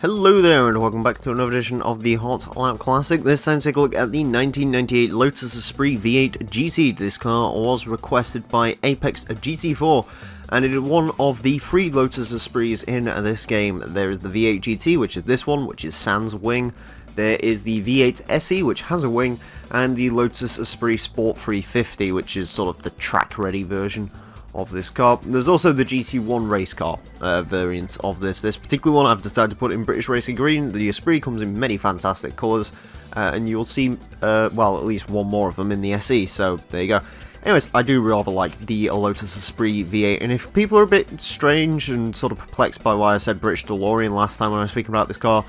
Hello there and welcome back to another edition of the Hot Lap Classic. This time take a look at the 1998 Lotus Esprit V8 GT. This car was requested by Apex GT4 and it is one of the three Lotus Esprits in this game. There is the V8 GT, which is this one, which is sans wing. There is the V8 SE, which has a wing, and the Lotus Esprit Sport 350, which is sort of the track-ready version of this car. There's also the GT1 race car variant of this. This particular one I've decided to put in British Racing Green. The Esprit comes in many fantastic colours, and you'll see, well, at least one more of them in the SE, so there you go. Anyways, I do rather like the Lotus Esprit V8, and if people are a bit strange and sort of perplexed by why I said British DeLorean last time when I was speaking about this car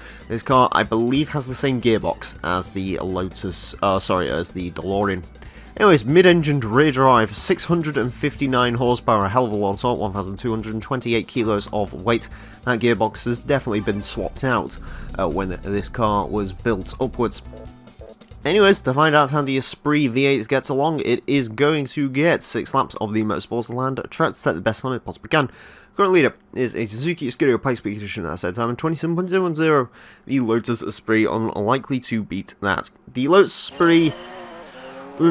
I believe has the same gearbox as the Lotus, as the DeLorean. Anyways, mid-engined rear drive, 659 horsepower, a hell of a lot of torque, 1,228 kilos of weight. That gearbox has definitely been swapped out when this car was built upwards. Anyways, to find out how the Esprit V8 gets along, it is going to get 6 laps of the Motorsports Land track to set the best time it possibly can. Current leader is a Suzuki Scuderia Pikespeed Edition at set time, and 27.010. The Lotus Esprit unlikely to beat that. The Lotus Esprit, it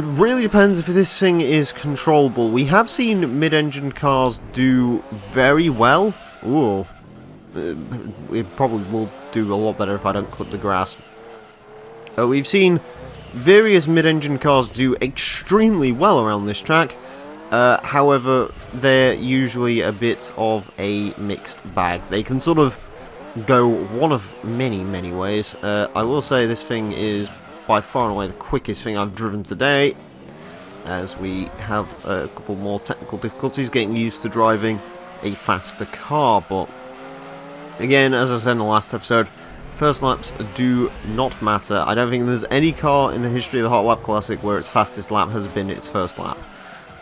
really depends if this thing is controllable. We have seen mid-engine cars do very well. Ooh. It probably will do a lot better if I don't clip the grass. We've seen various mid-engine cars do extremely well around this track. However, they're usually a bit of a mixed bag. They can sort of go one of many ways. I will say this thing is by far and away the quickest thing I've driven today, as we have a couple more technical difficulties getting used to driving a faster car. But again, as I said in the last episode, first laps do not matter. I don't think there's any car in the history of the Hot Lap Classic where its fastest lap has been its first lap.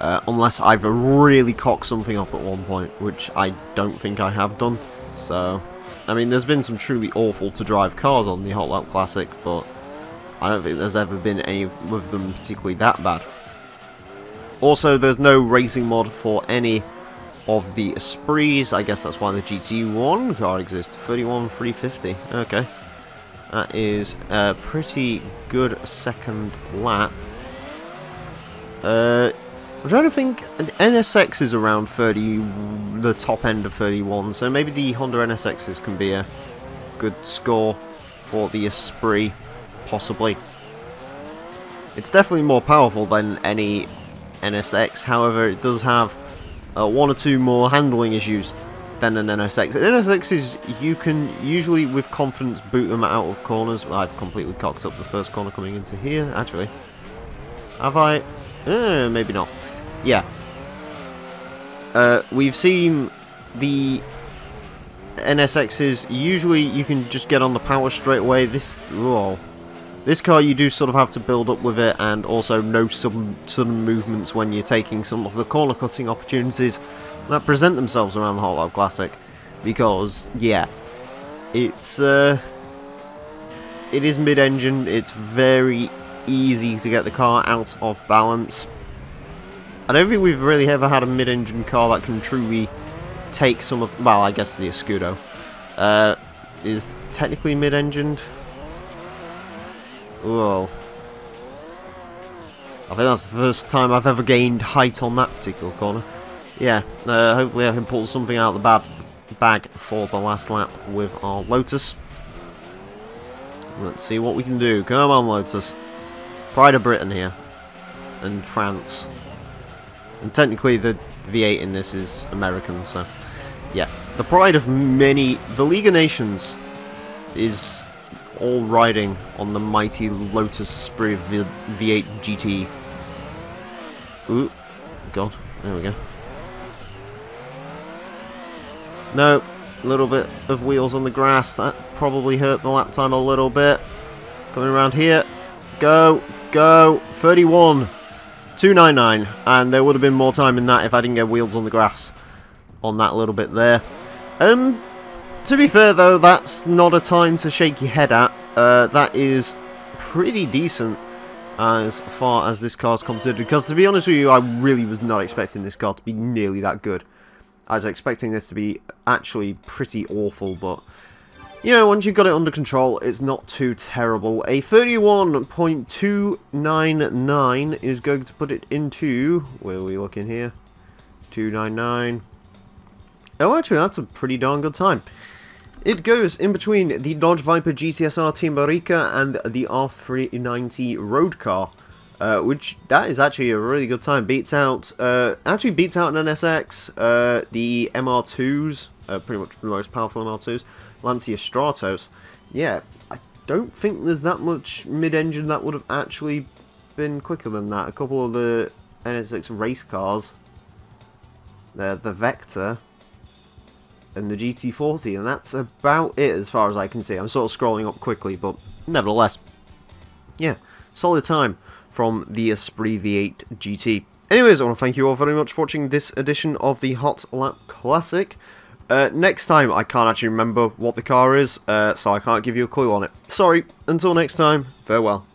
Unless I've really cocked something up at one point, which I don't think I have done. So, I mean, there's been some truly awful to drive cars on the Hot Lap Classic, but I don't think there's ever been any of them particularly that bad. Also, there's no racing mod for any of the Esprits. I guess that's why the GT1 car exists. 31,350. Okay. That is a pretty good second lap. I'm trying to think. NSX is around 30, the top end of 31, so maybe the Honda NSXs can be a good score for the Esprit. Possibly. It's definitely more powerful than any NSX, however it does have one or two more handling issues than an NSX. An NSX is, you can usually with confidence boot them out of corners. I've completely cocked up the first corner coming into here, actually. Have I? Maybe not. Yeah. We've seen the NSXs, usually you can just get on the power straight away. This car you do sort of have to build up with it, and also know some sudden movements when you're taking some of the corner cutting opportunities that present themselves around the Hot Lap Classic. Because, yeah, it is mid-engine, it's very easy to get the car out of balance. I don't think we've really ever had a mid-engine car that can truly take some of, well, I guess the Escudo is technically mid-engined. Whoa. I think that's the first time I've ever gained height on that particular corner. Yeah, hopefully I can pull something out of the bag for the last lap with our Lotus. Let's see what we can do. Come on, Lotus. Pride of Britain here. And France. And technically the V8 in this is American, so yeah. The pride of many... The League of Nations is all riding on the mighty Lotus Esprit V8 GT. Ooh, God, there we go. No, a little bit of wheels on the grass. That probably hurt the lap time a little bit. Coming around here. Go, go, 31,299. And there would have been more time in that if I didn't get wheels on the grass on that little bit there. To be fair though, that's not a time to shake your head at. That is pretty decent as far as this car's considered, because to be honest with you, I really was not expecting this car to be nearly that good. I was expecting this to be actually pretty awful, but you know, once you've got it under control, it's not too terrible. A 31.299 is going to put it into, where are we looking here? 299. Oh, actually, that's a pretty darn good time. It goes in between the Dodge Viper GTSR Timberica and the R390 road car, which that is actually a really good time. Actually beats out an NSX, the MR2s, pretty much the most powerful MR2s, Lancia Stratos. Yeah, I don't think there's that much mid-engine that would have actually been quicker than that. A couple of the NSX race cars, the Vector, and the GT40, and that's about it as far as I can see. I'm sort of scrolling up quickly, but nevertheless, yeah, solid time from the Esprit V8 GT. Anyways, I want to thank you all very much for watching this edition of the Hot Lap Classic. Next time, I can't actually remember what the car is, so I can't give you a clue on it. Sorry, until next time, farewell.